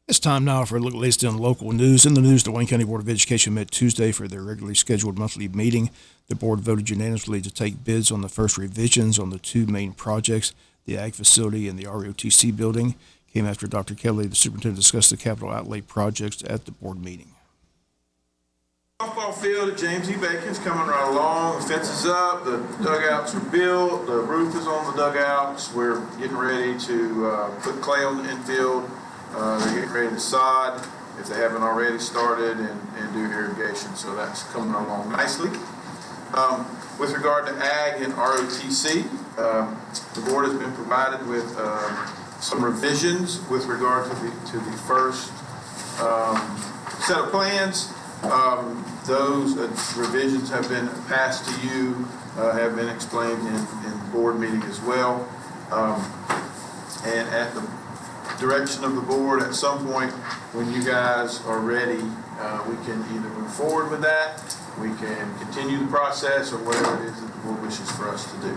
It's time now for a look at the latest in local news. In the news, the Wayne County Board of Education met Tuesday for their regularly scheduled monthly meeting. The board voted unanimously to take bids on the first revisions on the two main projects, the Ag facility and the ROTC building. Came after Dr. Kelly, the superintendent, discussed the capital outlay projects at the board meeting. Softball field at James E. Bacon's coming right along. The fence is up, the dugouts are built, the roof is on the dugouts. We're getting ready to put clay on the infield. They're getting ready to sod if they haven't already started and do irrigation, so that's coming along nicely. With regard to Ag and ROTC, the board has been provided with some revisions with regard to the first set of plans. Those revisions have been passed to you, have been explained in board meeting as well. And at the direction of the board, at some point when you guys are ready, we can either move forward with that, we can continue the process, or whatever it is that the board wishes for us to do.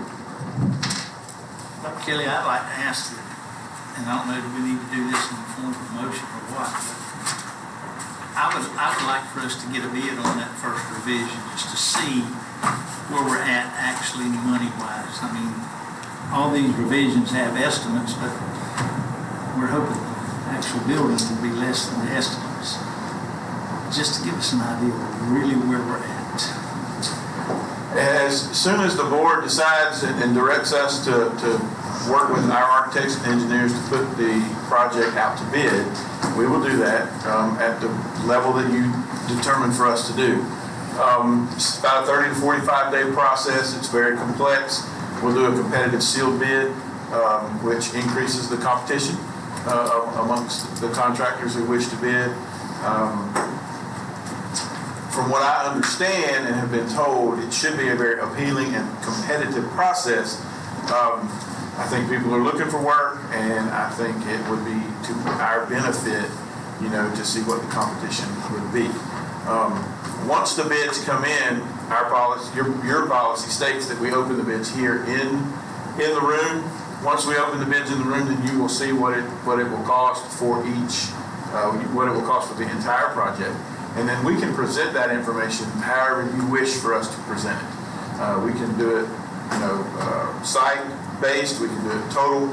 Dr. Kelly, I'd like to ask you, and I don't know if we need to do this in the form of a motion or what, but I would like for us to get a bid on that first revision just to see where we're at actually money-wise. I mean, all these revisions have estimates, but we're hoping the actual building will be less than the estimates. Just to give us an idea of really where we're at. As soon as the board decides and directs us to work with our architects and engineers to put the project out to bid, we will do that at the level that you determine for us to do. It's about a 30 to 45 day process. It's very complex. We'll do a competitive sealed bid, which increases the competition amongst the contractors who wish to bid. From what I understand and have been told, it should be a very appealing and competitive process. I think people are looking for work, and I think it would be to our benefit, to see what the competition would be. Once the bids come in, our policy, your policy states that we open the bids here in the room. Once we open the bids in the room, then you will see what it will cost for each, what it will cost for the entire project. And then we can present that information however you wish for us to present it. We can do it, site-based. We can do it total.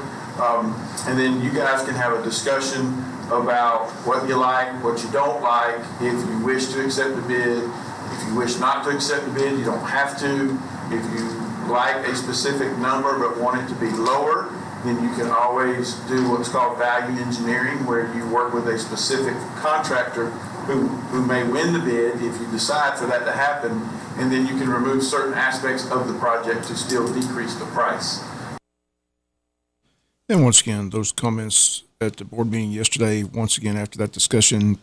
And then you guys can have a discussion about what you like, what you don't like. If you wish to accept the bid, if you wish not to accept the bid, you don't have to. If you like a specific number but want it to be lower, then you can always do what's called value engineering, where you work with a specific contractor who may win the bid if you decide for that to happen, and then you can remove certain aspects of the project to still decrease the price. And once again, those comments at the board meeting yesterday, once again, after that discussion,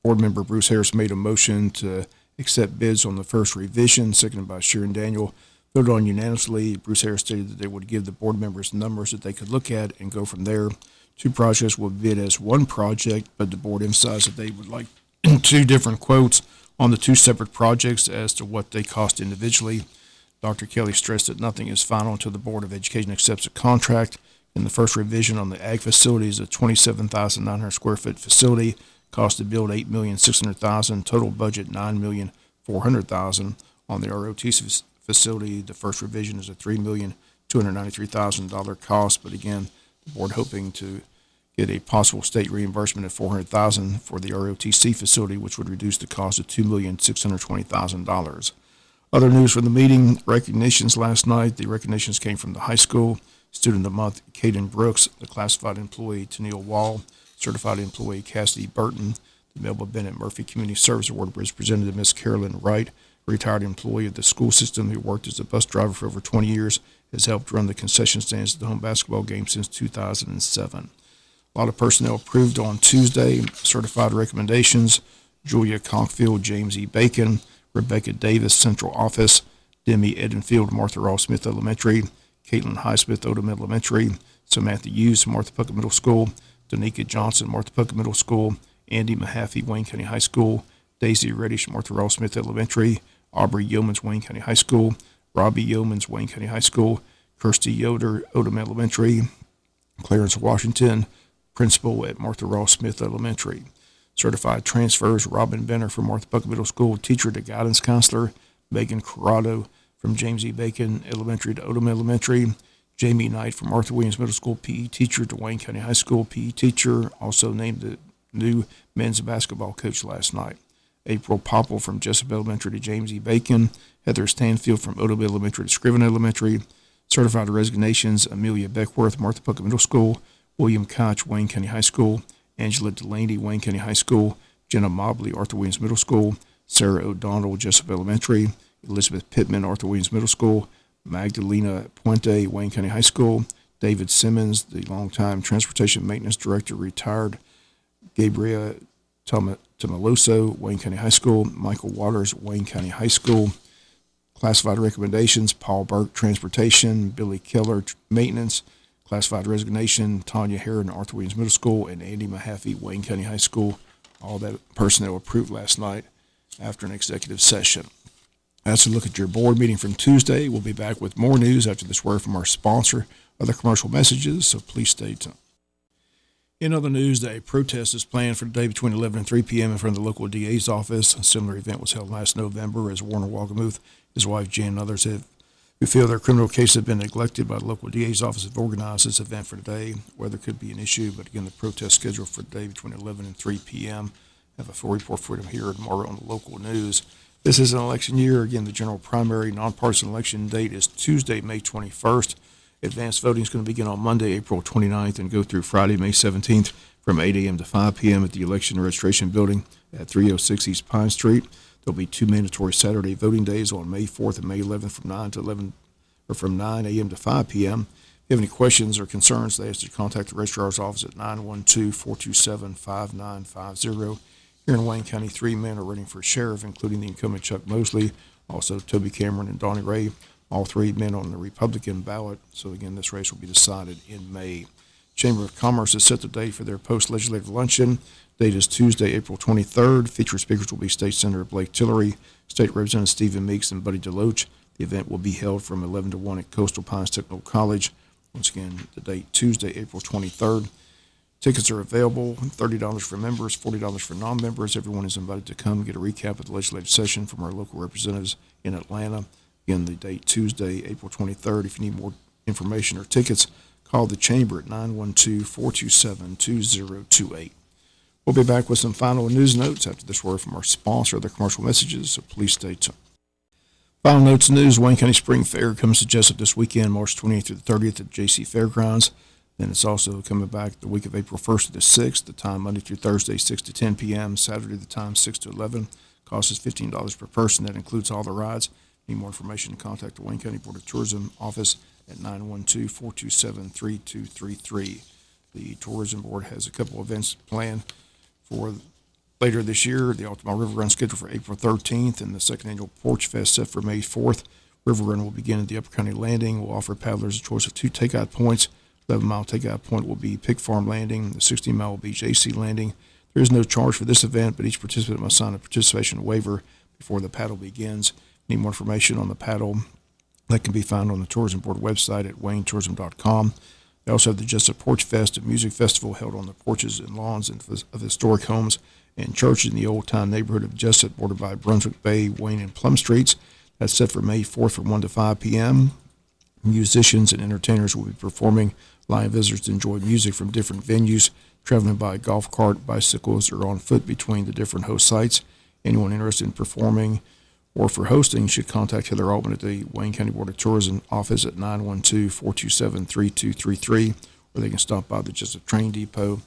board member Bruce Harris made a motion to accept bids on the first revision, seconded by Sharon Daniel. Voted on unanimously. Bruce Harris stated that they would give the board members numbers that they could look at and go from there. Two projects will bid as one project, but the board emphasized that they would like two different quotes on the two separate projects as to what they cost individually. Dr. Kelly stressed that nothing is final until the Board of Education accepts a contract. In the first revision on the Ag facility is a 27,900 square foot facility. Cost to build $8,600,000. Total budget $9,400,000. On the ROTC facility, the first revision is a $3,293,000 cost. But again, the board hoping to get a possible state reimbursement of $400,000 for the ROTC facility, which would reduce the cost to $2,620,000. Other news from the meeting: recognitions last night. The recognitions came from the high school. Student of the Month, Caden Brooks; the classified employee, Tennille Wall; certified employee, Cassidy Burton. The Melba Bennett Murphy Community Service Award was presented to Miss Carolyn Wright, retired employee of the school system who worked as a bus driver for over 20 years, has helped run the concession stands at the home basketball game since 2007. A lot of personnel approved on Tuesday. Certified recommendations: Julia Conkfield, James E. Bacon; Rebecca Davis, Central Office; Demi Edenfield, Martha Ross Smith Elementary; Caitlin Highsmith, Odom Elementary; Samantha Hughes, Martha Puckett Middle School; Danica Johnson, Martha Puckett Middle School; Andy Mahaffey, Wayne County High School; Daisy Reddish, Martha Ross Smith Elementary; Aubrey Yeomans, Wayne County High School; Robbie Yeomans, Wayne County High School; Kirsty Yoder, Odom Elementary; Clarence Washington, principal at Martha Ross Smith Elementary. Certified transfers, Robin Benner from Martha Bucket Middle School, teacher to guidance counselor. Megan Corrado from James E. Bacon Elementary to Odom Elementary. Jamie Knight from Arthur Williams Middle School, PE teacher to Wayne County High School, PE teacher, also named the new men's basketball coach last night. April Popple from Jesup Elementary to James E. Bacon. Heather Stanfield from Odom Elementary to Scriven Elementary. Certified resignations, Amelia Beckworth, Martha Bucket Middle School. William Koch, Wayne County High School. Angela Delaney, Wayne County High School. Jenna Mobley, Arthur Williams Middle School. Sarah O'Donnell, Jesup Elementary. Elizabeth Pittman, Arthur Williams Middle School. Magdalena Puente, Wayne County High School. David Simmons, the longtime Transportation Maintenance Director, retired. Gabriela Tomaloso, Wayne County High School. Michael Waters, Wayne County High School. Classified recommendations, Paul Burke, Transportation. Billy Keller, Maintenance. Classified resignation, Tanya Heron, Arthur Williams Middle School. And Andy Mahaffey, Wayne County High School. All that personnel approved last night after an executive session. That's a look at your board meeting from Tuesday. We'll be back with more news after this word from our sponsor, other commercial messages, so please stay tuned. In other news, a protest is planned for today between 11 and 3 p.m. in front of the local DA's office. A similar event was held last November as Warner Wagamuth, his wife Jan, and others who feel their criminal cases have been neglected by the local DA's office have organized this event for today. Weather could be an issue, but again, the protest scheduled for today between 11 and 3 p.m. Have a full report for them here tomorrow on the local news. This is an election year. Again, the general primary nonpartisan election date is Tuesday, May 21st. Advanced voting is going to begin on Monday, April 29th, and go through Friday, May 17th from 8 a.m. to 5 p.m. at the Election and Registration Building at 306 East Pine Street. There'll be 2 mandatory Saturday voting days on May 4th and May 11th from 9 a.m. to 5 p.m. If you have any questions or concerns, they ask you to contact the registrar's office at 912-427-5950. Here in Wayne County, 3 men are running for sheriff, including the incumbent Chuck Mosley, also Toby Cameron and Donnie Ray, all 3 men on the Republican ballot. So again, this race will be decided in May. Chamber of Commerce has set the date for their post-legislative luncheon. Date is Tuesday, April 23rd. Featured speakers will be State Senator Blake Tillery, State Representative Stephen Meeks, and Buddy DeLoach. The event will be held from 11 to 1 at Coastal Pines Technical College. Once again, the date Tuesday, April 23rd. Tickets are available, $30 for members, $40 for non-members. Everyone is invited to come and get a recap of the legislative session from our local representatives in Atlanta. Again, the date Tuesday, April 23rd. If you need more information or tickets, call the Chamber at 912-427-2028. We'll be back with some final news notes after this word from our sponsor, the commercial messages, so please stay tuned. Final notes and news, Wayne County Spring Fair comes to Jesup this weekend, March 28th through the 30th at JC Fairgrounds. Then it's also coming back the week of April 1st to the 6th, the time Monday through Thursday, 6 to 10 p.m., Saturday the time 6 to 11. Cost is $15 per person. That includes all the rides. Need more information, contact the Wayne County Board of Tourism office at 912-427-3233. The Tourism Board has a couple events planned for later this year. The Altamont River Run scheduled for April 13th and the second annual Porch Fest set for May 4th. River Run will begin at the Upper County Landing. We'll offer paddlers a choice of 2 takeout points. 11-mile takeout point will be Pig Farm Landing. The 16-mile will be JC Landing. There is no charge for this event, but each participant must sign a participation waiver before the paddle begins. Need more information on the paddle that can be found on the Tourism Board website at waynetourism.com. They also have the Jesup Porch Fest, a music festival held on the porches and lawns of historic homes and churches in the old-time neighborhood of Jesup, bordered by Brunswick Bay, Wayne, and Plum Streets. That's set for May 4th from 1 to 5 p.m. Musicians and entertainers will be performing, allowing visitors to enjoy music from different venues, traveling by golf cart, bicycles, or on foot between the different host sites. Anyone interested in performing or for hosting should contact Heather Altman at the Wayne County Board of Tourism office at 912-427-3233, or they can stop by the Jesup Train Depot.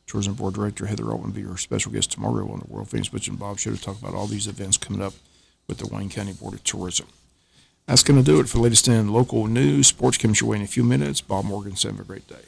Tourism Board Director Heather Altman will be our special guest tomorrow on the World Famous Butch and Bob Show to talk about all these events coming up with the Wayne County Board of Tourism. That's going to do it for the latest in local news. Sports comes your way in a few minutes. Bob Morgan, have a great day.